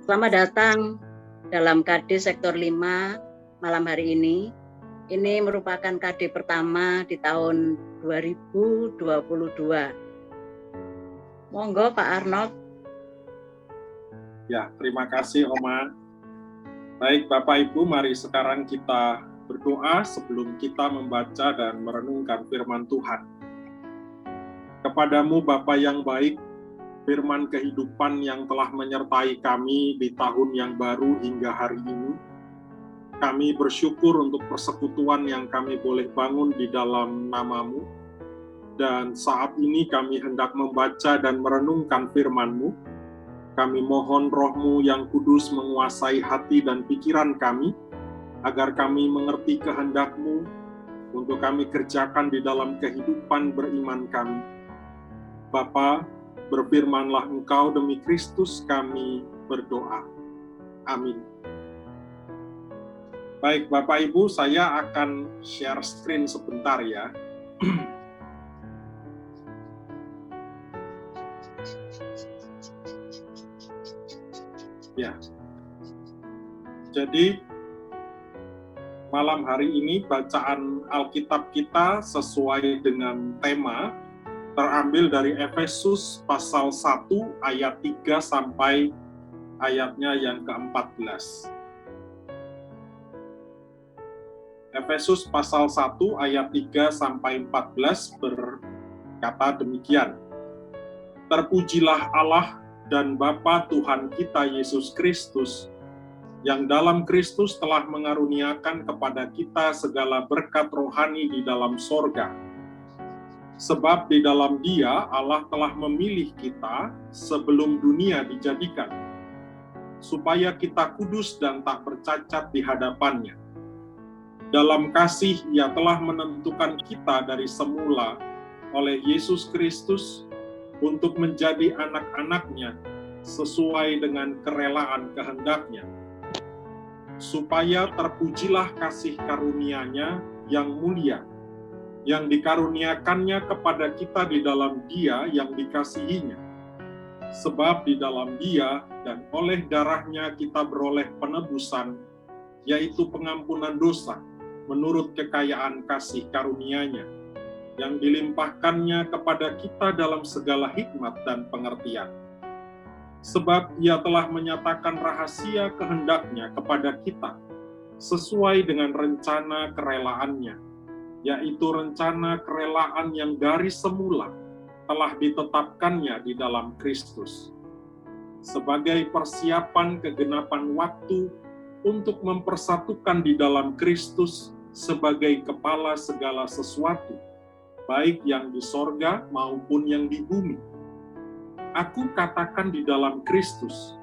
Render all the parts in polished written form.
Selamat datang dalam KD Sektor 5 malam hari ini. Ini merupakan KD pertama di tahun 2022. Monggo Pak Arnold. Ya, terima kasih Oma. Baik Bapak Ibu, mari sekarang kita berdoa sebelum kita membaca dan merenungkan firman Tuhan. Kepadamu Bapa yang baik, firman kehidupan yang telah menyertai kami di tahun yang baru hingga hari ini. Kami bersyukur untuk persekutuan yang kami boleh bangun di dalam nama-Mu. Dan saat ini kami hendak membaca dan merenungkan firman-Mu. Kami mohon Roh-Mu yang kudus menguasai hati dan pikiran kami, agar kami mengerti kehendak-Mu untuk kami kerjakan di dalam kehidupan beriman kami. Bapa, berfirmanlah Engkau, demi Kristus kami berdoa. Amin. Baik, Bapak Ibu, saya akan share screen sebentar ya. Ya. Jadi, malam hari ini bacaan Alkitab kita sesuai dengan tema terambil dari Efesus pasal 1 ayat 3 sampai ayatnya yang ke-14. Efesus pasal 1 ayat 3 sampai 14 berkata demikian. Terpujilah Allah dan Bapa Tuhan kita Yesus Kristus, yang dalam Kristus telah mengaruniakan kepada kita segala berkat rohani di dalam sorga. Sebab di dalam Dia Allah telah memilih kita sebelum dunia dijadikan, supaya kita kudus dan tak bercacat di hadapan-Nya. Dalam kasih Ia telah menentukan kita dari semula oleh Yesus Kristus untuk menjadi anak-anak-Nya sesuai dengan kerelaan kehendak-Nya, supaya terpujilah kasih karunia-Nya yang mulia, yang dikaruniakannya kepada kita di dalam Dia yang dikasihinya. Sebab di dalam Dia dan oleh darah-Nya kita beroleh penebusan, yaitu pengampunan dosa, menurut kekayaan kasih karunia-Nya, yang dilimpahkannya kepada kita dalam segala hikmat dan pengertian. Sebab Ia telah menyatakan rahasia kehendak-Nya kepada kita, sesuai dengan rencana kerelaan-Nya, yaitu rencana kerelaan yang dari semula telah ditetapkannya di dalam Kristus, sebagai persiapan kegenapan waktu untuk mempersatukan di dalam Kristus sebagai kepala segala sesuatu, baik yang di sorga maupun yang di bumi. Aku katakan di dalam Kristus,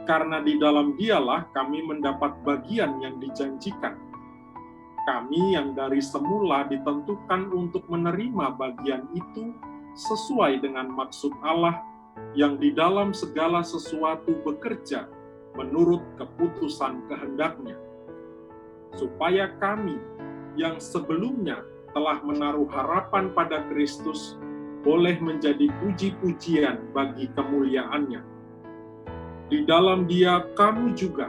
karena di dalam Dialah kami mendapat bagian yang dijanjikan. Kami yang dari semula ditentukan untuk menerima bagian itu sesuai dengan maksud Allah yang di dalam segala sesuatu bekerja menurut keputusan kehendak-Nya, supaya kami yang sebelumnya telah menaruh harapan pada Kristus boleh menjadi puji-pujian bagi kemuliaan-Nya. Di dalam Dia kamu juga,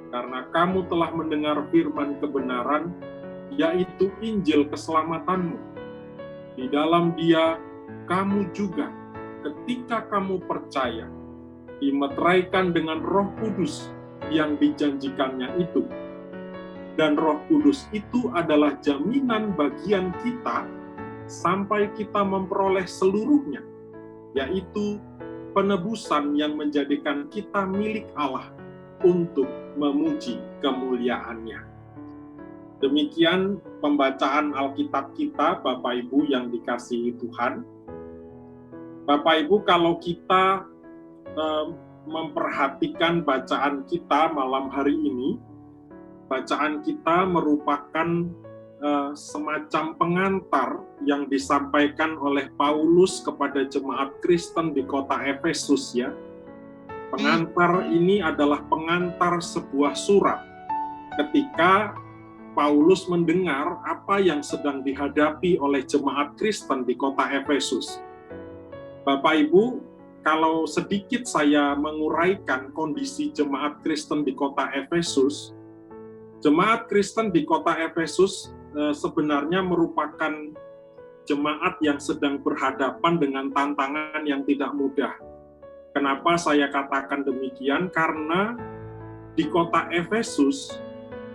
karena kamu telah mendengar firman kebenaran, yaitu Injil keselamatanmu. Di dalam Dia kamu juga, ketika kamu percaya, dimeteraikan dengan Roh Kudus yang dijanjikannya itu. Dan Roh Kudus itu adalah jaminan bagian kita sampai kita memperoleh seluruhnya, yaitu penebusan yang menjadikan kita milik Allah untuk memuji kemuliaan-Nya. Demikian pembacaan Alkitab kita, Bapak Ibu yang dikasihi Tuhan. Bapak Ibu, kalau kita memperhatikan bacaan kita malam hari ini, bacaan kita merupakan semacam pengantar yang disampaikan oleh Paulus kepada jemaat Kristen di kota Efesus ya. Pengantar ini adalah pengantar sebuah surat ketika Paulus mendengar apa yang sedang dihadapi oleh jemaat Kristen di kota Efesus. Bapak Ibu, kalau sedikit saya menguraikan kondisi jemaat Kristen di kota Efesus, jemaat Kristen di kota Efesus sebenarnya merupakan jemaat yang sedang berhadapan dengan tantangan yang tidak mudah. Kenapa saya katakan demikian? Karena di kota Efesus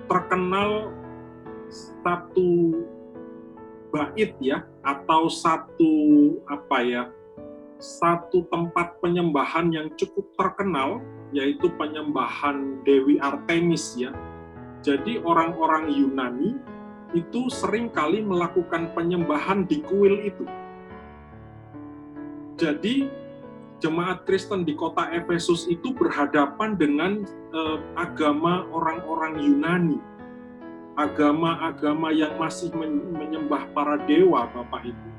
terkenal satu bait ya, atau satu tempat penyembahan yang cukup terkenal, yaitu penyembahan Dewi Artemis ya. Jadi orang-orang Yunani itu seringkali melakukan penyembahan di kuil itu. Jadi jemaat Kristen di kota Efesus itu berhadapan dengan agama orang-orang Yunani, agama-agama yang masih menyembah para dewa, Bapak Ibu.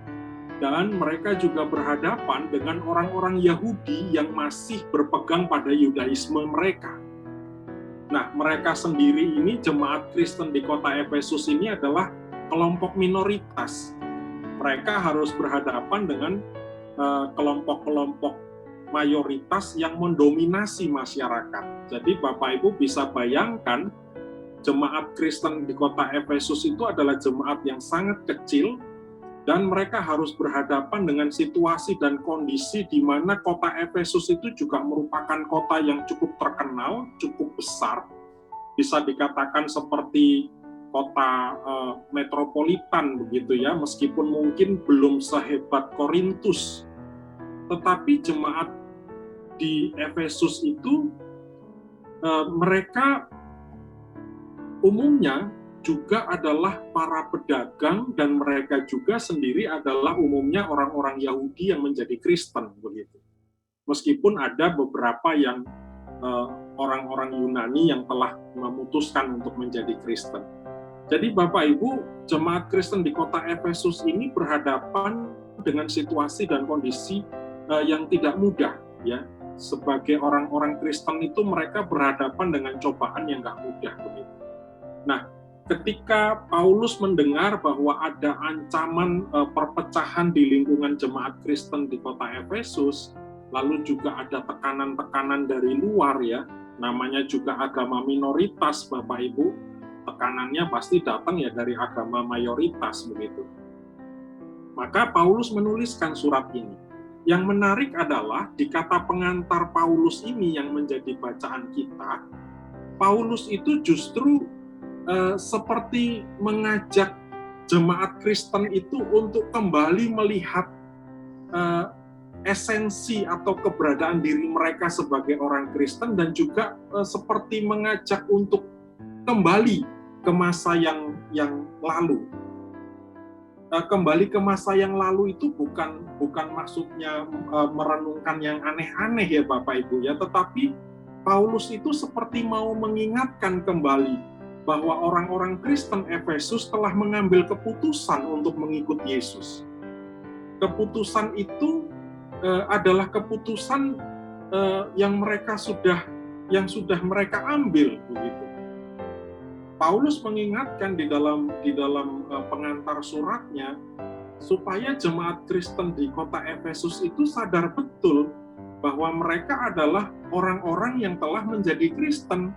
Dan mereka juga berhadapan dengan orang-orang Yahudi yang masih berpegang pada Yudaisme mereka. Nah, mereka sendiri ini, jemaat Kristen di kota Efesus ini adalah kelompok minoritas. Mereka harus berhadapan dengan kelompok-kelompok mayoritas yang mendominasi masyarakat. Jadi Bapak Ibu bisa bayangkan, jemaat Kristen di kota Efesus itu adalah jemaat yang sangat kecil, dan mereka harus berhadapan dengan situasi dan kondisi di mana kota Efesus itu juga merupakan kota yang cukup terkenal, cukup besar, bisa dikatakan seperti kota metropolitan begitu ya, meskipun mungkin belum sehebat Korintus. Tetapi jemaat di Efesus itu mereka umumnya juga adalah para pedagang, dan mereka juga sendiri adalah umumnya orang-orang Yahudi yang menjadi Kristen begitu. Meskipun ada beberapa yang orang-orang Yunani yang telah memutuskan untuk menjadi Kristen. Jadi Bapak Ibu, jemaat Kristen di kota Efesus ini berhadapan dengan situasi dan kondisi yang tidak mudah ya. Sebagai orang-orang Kristen itu mereka berhadapan dengan cobaan yang nggak mudah begitu. Nah, ketika Paulus mendengar bahwa ada ancaman perpecahan di lingkungan jemaat Kristen di kota Efesus, lalu juga ada tekanan-tekanan dari luar ya, namanya juga agama minoritas Bapak Ibu, tekanannya pasti datang ya dari agama mayoritas begitu. Maka Paulus menuliskan surat ini. Yang menarik adalah di kata pengantar Paulus ini yang menjadi bacaan kita, Paulus itu justru seperti mengajak jemaat Kristen itu untuk kembali melihat esensi atau keberadaan diri mereka sebagai orang Kristen, dan juga seperti mengajak untuk kembali ke masa yang lalu. Kembali ke masa yang lalu itu bukan maksudnya merenungkan yang aneh-aneh ya Bapak Ibu ya, tetapi Paulus itu seperti mau mengingatkan kembali bahwa orang-orang Kristen Efesus telah mengambil keputusan untuk mengikut Yesus. Keputusan itu adalah keputusan yang sudah mereka ambil begitu. Paulus mengingatkan di dalam pengantar suratnya supaya jemaat Kristen di kota Efesus itu sadar betul bahwa mereka adalah orang-orang yang telah menjadi Kristen.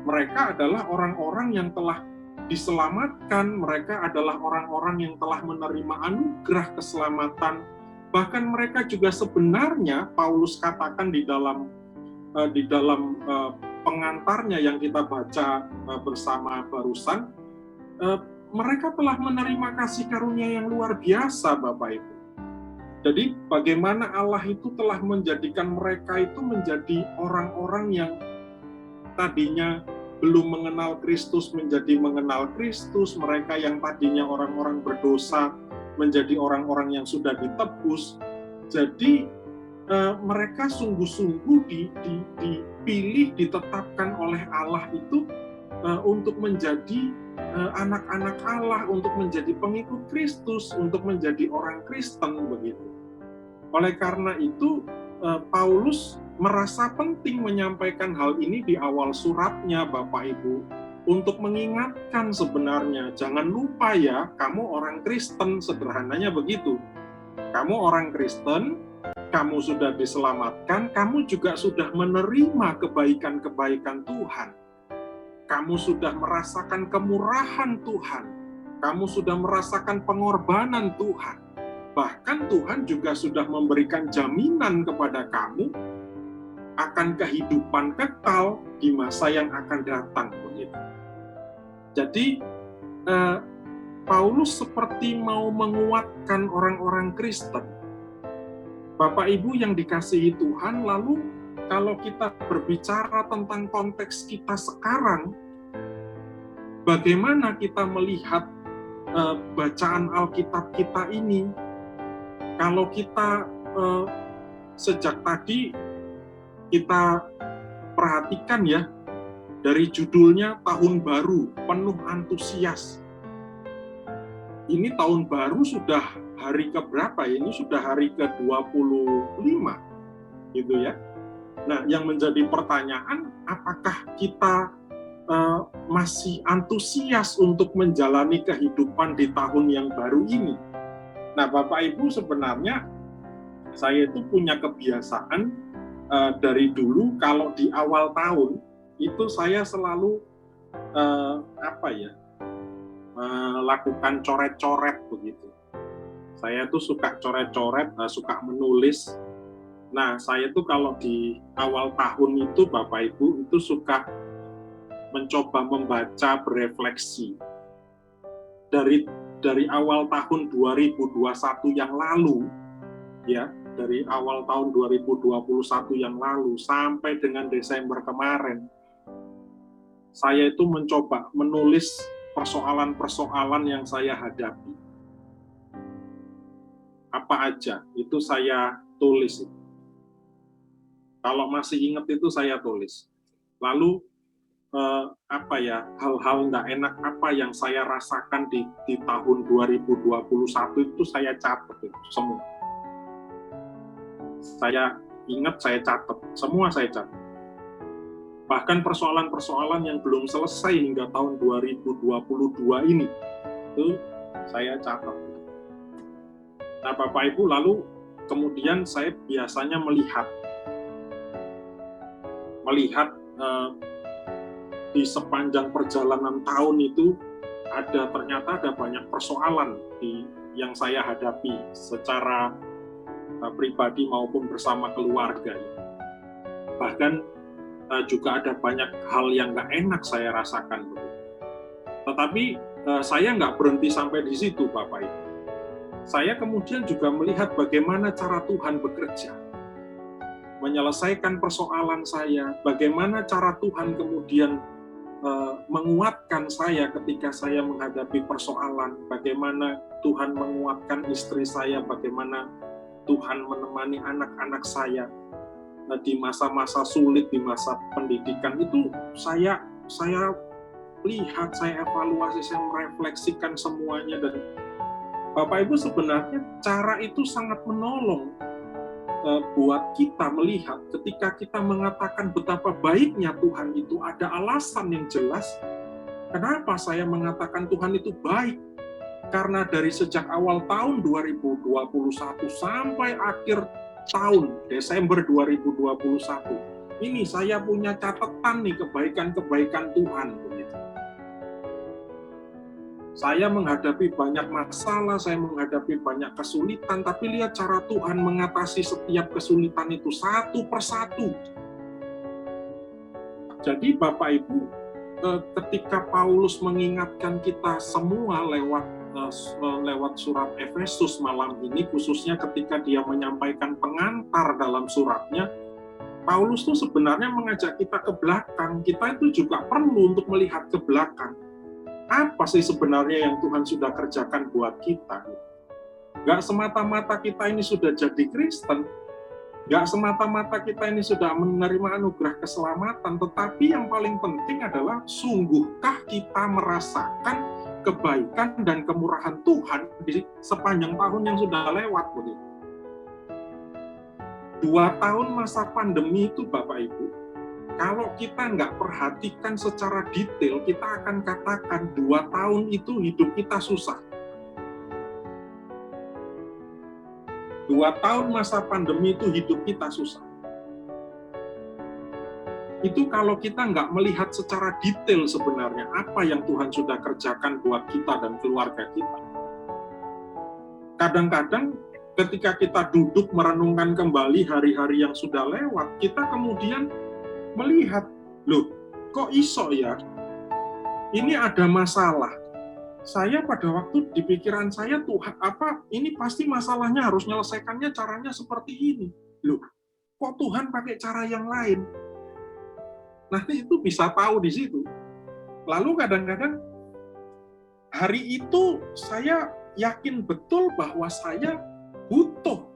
Mereka adalah orang-orang yang telah diselamatkan, mereka adalah orang-orang yang telah menerima anugerah keselamatan. Bahkan mereka juga sebenarnya, Paulus katakan di dalam pengantarnya yang kita baca bersama barusan, mereka telah menerima kasih karunia yang luar biasa Bapak Ibu. Jadi bagaimana Allah itu telah menjadikan mereka itu menjadi orang-orang yang tadinya belum mengenal Kristus menjadi mengenal Kristus, mereka yang tadinya orang-orang berdosa menjadi orang-orang yang sudah ditebus. Jadi mereka sungguh-sungguh dipilih, ditetapkan oleh Allah itu untuk menjadi anak-anak Allah, untuk menjadi pengikut Kristus, untuk menjadi orang Kristen begitu. Oleh karena itu Paulus merasa penting menyampaikan hal ini di awal suratnya Bapak Ibu, untuk mengingatkan sebenarnya, jangan lupa ya, kamu orang Kristen, sederhananya begitu. Kamu orang Kristen, kamu sudah diselamatkan, kamu juga sudah menerima kebaikan-kebaikan Tuhan. Kamu sudah merasakan kemurahan Tuhan. Kamu sudah merasakan pengorbanan Tuhan. Bahkan Tuhan juga sudah memberikan jaminan kepada kamu akan kehidupan kekal di masa yang akan datang. Begitu. Jadi, Paulus seperti mau menguatkan orang-orang Kristen. Bapak Ibu yang dikasihi Tuhan, lalu kalau kita berbicara tentang konteks kita sekarang, bagaimana kita melihat bacaan Alkitab kita ini? Kalau kita sejak tadi kita perhatikan ya, dari judulnya Tahun Baru, penuh antusias. Ini tahun baru sudah hari keberapa? Ini sudah hari ke-25, gitu ya. Nah, yang menjadi pertanyaan, apakah kita masih antusias untuk menjalani kehidupan di tahun yang baru ini? Nah, Bapak Ibu, sebenarnya saya itu punya kebiasaan dari dulu kalau di awal tahun itu saya selalu melakukan coret-coret begitu. Saya tuh suka coret-coret, suka menulis. Nah, saya tuh kalau di awal tahun itu, Bapak Ibu, itu suka mencoba membaca, berefleksi. Dari awal tahun 2021 yang lalu, ya, dari awal tahun 2021 yang lalu sampai dengan Desember kemarin, saya itu mencoba menulis persoalan-persoalan yang saya hadapi. Apa aja, itu saya tulis. Kalau masih ingat itu saya tulis. Lalu, hal-hal nggak enak apa yang saya rasakan di tahun 2021 itu saya catat itu semua. Saya ingat, saya catat, semua saya catat. Bahkan persoalan-persoalan yang belum selesai hingga tahun 2022 ini, itu saya catat. Nah, Bapak Ibu, lalu kemudian saya biasanya melihat di sepanjang perjalanan tahun itu ternyata ada banyak persoalan yang saya hadapi secara pribadi maupun bersama keluarga. Bahkan juga ada banyak hal yang nggak enak saya rasakan. Tetapi saya nggak berhenti sampai di situ, Bapak Ibu. Saya kemudian juga melihat bagaimana cara Tuhan bekerja, menyelesaikan persoalan saya, bagaimana cara Tuhan kemudian menguatkan saya ketika saya menghadapi persoalan, bagaimana Tuhan menguatkan istri saya, bagaimana Tuhan menemani anak-anak saya di masa-masa sulit, di masa pendidikan itu saya lihat, saya evaluasi, saya merefleksikan semuanya. Dan Bapak Ibu, sebenarnya cara itu sangat menolong buat kita melihat ketika kita mengatakan betapa baiknya Tuhan itu, ada alasan yang jelas kenapa saya mengatakan Tuhan itu baik. Karena dari sejak awal tahun 2021 sampai akhir tahun Desember 2021 ini saya punya catatan nih kebaikan-kebaikan Tuhan. Saya menghadapi banyak masalah, saya menghadapi banyak kesulitan, tapi lihat cara Tuhan mengatasi setiap kesulitan itu satu persatu. Jadi Bapak Ibu, ketika Paulus mengingatkan kita semua lewat surat Efesus malam ini, khususnya ketika dia menyampaikan pengantar dalam suratnya, Paulus itu sebenarnya mengajak kita ke belakang. Kita itu juga perlu untuk melihat ke belakang. Apa sih sebenarnya yang Tuhan sudah kerjakan buat kita? Gak semata-mata kita ini sudah jadi Kristen, gak semata-mata kita ini sudah menerima anugerah keselamatan, tetapi yang paling penting adalah sungguhkah kita merasakan kebaikan dan kemurahan Tuhan di sepanjang tahun yang sudah lewat. 2 tahun masa pandemi itu, Bapak Ibu, kalau kita nggak perhatikan secara detail, kita akan katakan 2 tahun itu hidup kita susah. 2 tahun masa pandemi itu hidup kita susah. Itu kalau kita nggak melihat secara detail sebenarnya apa yang Tuhan sudah kerjakan buat kita dan keluarga kita. Kadang-kadang ketika kita duduk merenungkan kembali hari-hari yang sudah lewat, kita kemudian melihat, loh, kok iso ya? Ini ada masalah. Saya pada waktu di pikiran saya, Tuhan, ini pasti masalahnya harus menyelesaikannya caranya seperti ini. Loh, kok Tuhan pakai cara yang lain? Nanti itu bisa tahu di situ. Lalu kadang-kadang hari itu saya yakin betul bahwa saya butuh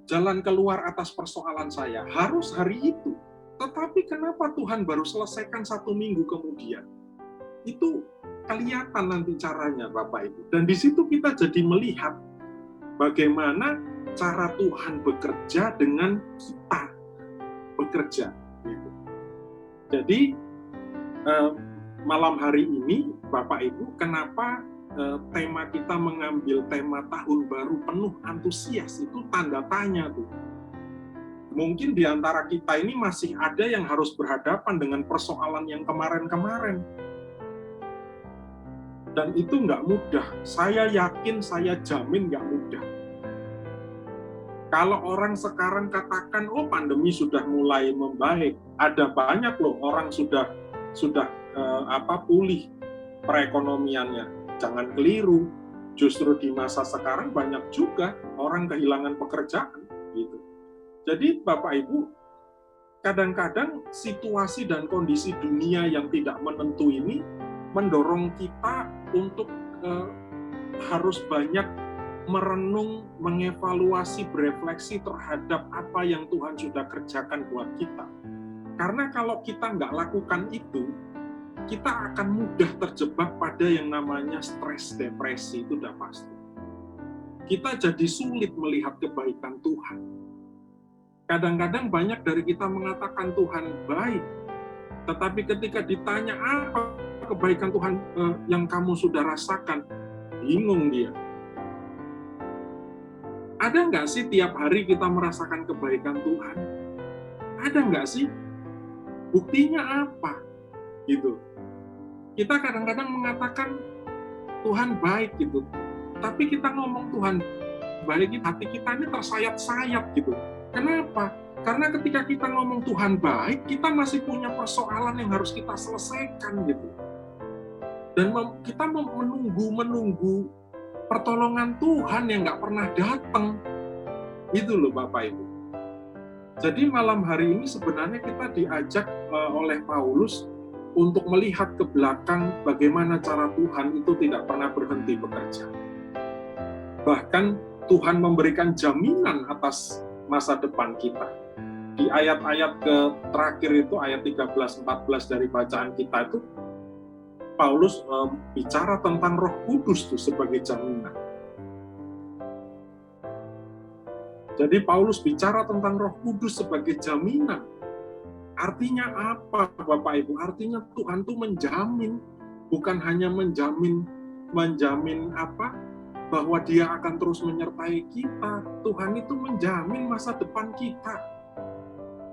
jalan keluar atas persoalan saya. Harus hari itu. Tetapi kenapa Tuhan baru selesaikan 1 minggu kemudian? Itu kelihatan nanti caranya, Bapak Ibu. Dan di situ kita jadi melihat bagaimana cara Tuhan bekerja dengan kita bekerja. Jadi malam hari ini, Bapak Ibu, kenapa tema kita mengambil tema tahun baru penuh antusias, itu tanda tanya tuh. Mungkin di antara kita ini masih ada yang harus berhadapan dengan persoalan yang kemarin-kemarin. Dan itu nggak mudah. Saya yakin, saya jamin nggak mudah. Kalau orang sekarang katakan, oh pandemi sudah mulai membaik, ada banyak loh orang sudah pulih perekonomiannya. Jangan keliru, justru di masa sekarang banyak juga orang kehilangan pekerjaan. Gitu. Jadi Bapak Ibu, kadang-kadang situasi dan kondisi dunia yang tidak menentu ini mendorong kita untuk harus banyak merenung, mengevaluasi, berefleksi terhadap apa yang Tuhan sudah kerjakan buat kita. Karena kalau kita nggak lakukan itu, kita akan mudah terjebak pada yang namanya stres, depresi, itu udah pasti. Kita jadi sulit melihat kebaikan Tuhan. Kadang-kadang banyak dari kita mengatakan Tuhan baik, tetapi ketika ditanya apa kebaikan Tuhan yang kamu sudah rasakan, bingung dia. Ada nggak sih tiap hari kita merasakan kebaikan Tuhan? Ada nggak sih? Buktinya apa? Gitu. Kita kadang-kadang mengatakan Tuhan baik gitu, tapi kita ngomong Tuhan baik, hati kita ini tersayat-sayat gitu. Kenapa? Karena ketika kita ngomong Tuhan baik, kita masih punya persoalan yang harus kita selesaikan gitu. Dan kita menunggu pertolongan Tuhan yang nggak pernah datang. Itu loh Bapak Ibu. Jadi malam hari ini sebenarnya kita diajak oleh Paulus untuk melihat ke belakang bagaimana cara Tuhan itu tidak pernah berhenti bekerja. Bahkan Tuhan memberikan jaminan atas masa depan kita. Di ayat-ayat terakhir itu, ayat 13-14 dari bacaan kita itu, Paulus bicara tentang Roh Kudus tuh sebagai jaminan. Jadi Paulus bicara tentang Roh Kudus sebagai jaminan. Artinya apa, Bapak Ibu? Artinya Tuhan tuh menjamin, bukan hanya menjamin apa? Bahwa Dia akan terus menyertai kita. Tuhan itu menjamin masa depan kita.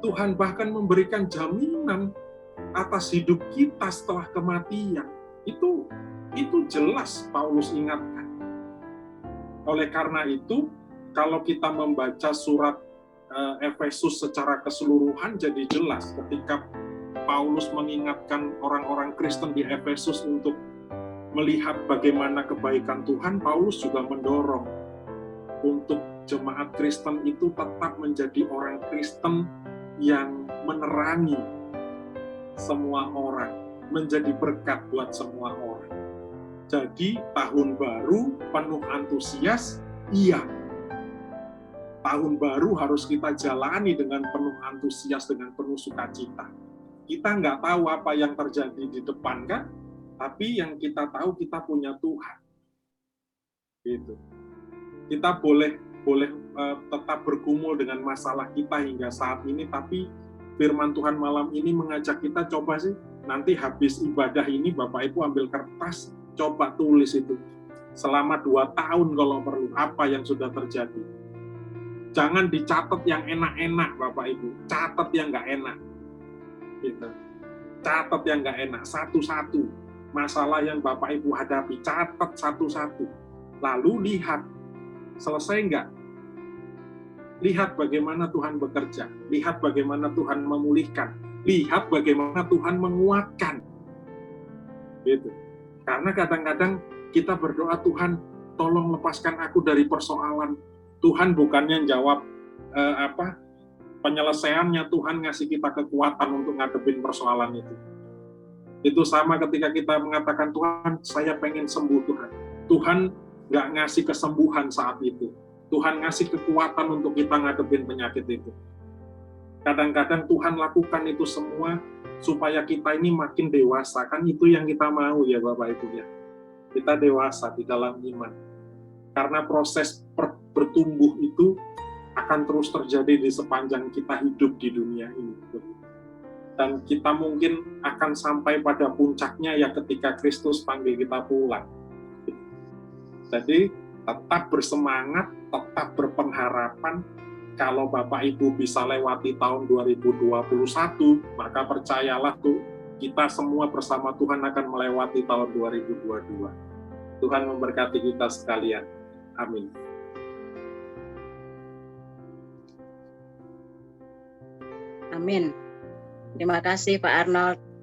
Tuhan bahkan memberikan jaminan atas hidup kita setelah kematian. Itu jelas Paulus ingatkan. Oleh karena itu, kalau kita membaca surat Efesus secara keseluruhan, jadi jelas ketika Paulus mengingatkan orang-orang Kristen di Efesus untuk melihat bagaimana kebaikan Tuhan, Paulus juga mendorong untuk jemaat Kristen itu tetap menjadi orang Kristen yang menerangi semua orang, menjadi berkat buat semua orang. Jadi tahun baru penuh antusias, iya. Tahun baru harus kita jalani dengan penuh antusias, dengan penuh sukacita. Kita nggak tahu apa yang terjadi di depan kan, tapi yang kita tahu kita punya Tuhan. Gitu. Kita boleh tetap bergumul dengan masalah kita hingga saat ini, tapi firman Tuhan malam ini mengajak kita, coba sih nanti habis ibadah ini Bapak Ibu ambil kertas, coba tulis itu selama 2 tahun kalau perlu apa yang sudah terjadi. Jangan dicatat yang enak-enak, Bapak Ibu. Catat yang nggak enak. Gitu. Catat yang nggak enak, satu-satu. Masalah yang Bapak Ibu hadapi, catat satu-satu. Lalu lihat, selesai nggak? Lihat bagaimana Tuhan bekerja. Lihat bagaimana Tuhan memulihkan. Lihat bagaimana Tuhan menguatkan. Gitu. Karena kadang-kadang kita berdoa, Tuhan, tolong lepaskan aku dari persoalan. Tuhan bukannya jawab penyelesaiannya, Tuhan ngasih kita kekuatan untuk ngadepin persoalan itu. Itu sama ketika kita mengatakan, Tuhan, saya pengen sembuh, Tuhan. Tuhan nggak ngasih kesembuhan saat itu. Tuhan ngasih kekuatan untuk kita ngadepin penyakit itu. Kadang-kadang Tuhan lakukan itu semua supaya kita ini makin dewasa. Kan itu yang kita mau ya Bapak Ibu ya. Kita dewasa di dalam iman. Karena proses bertumbuh itu akan terus terjadi di sepanjang kita hidup di dunia ini. Dan kita mungkin akan sampai pada puncaknya ya ketika Kristus panggil kita pulang. Jadi tetap bersemangat, tetap berpengharapan. Kalau Bapak Ibu bisa lewati tahun 2021, maka percayalah tuh, kita semua bersama Tuhan akan melewati tahun 2022. Tuhan memberkati kita sekalian. Amin. Amin. Terima kasih Pak Arnold.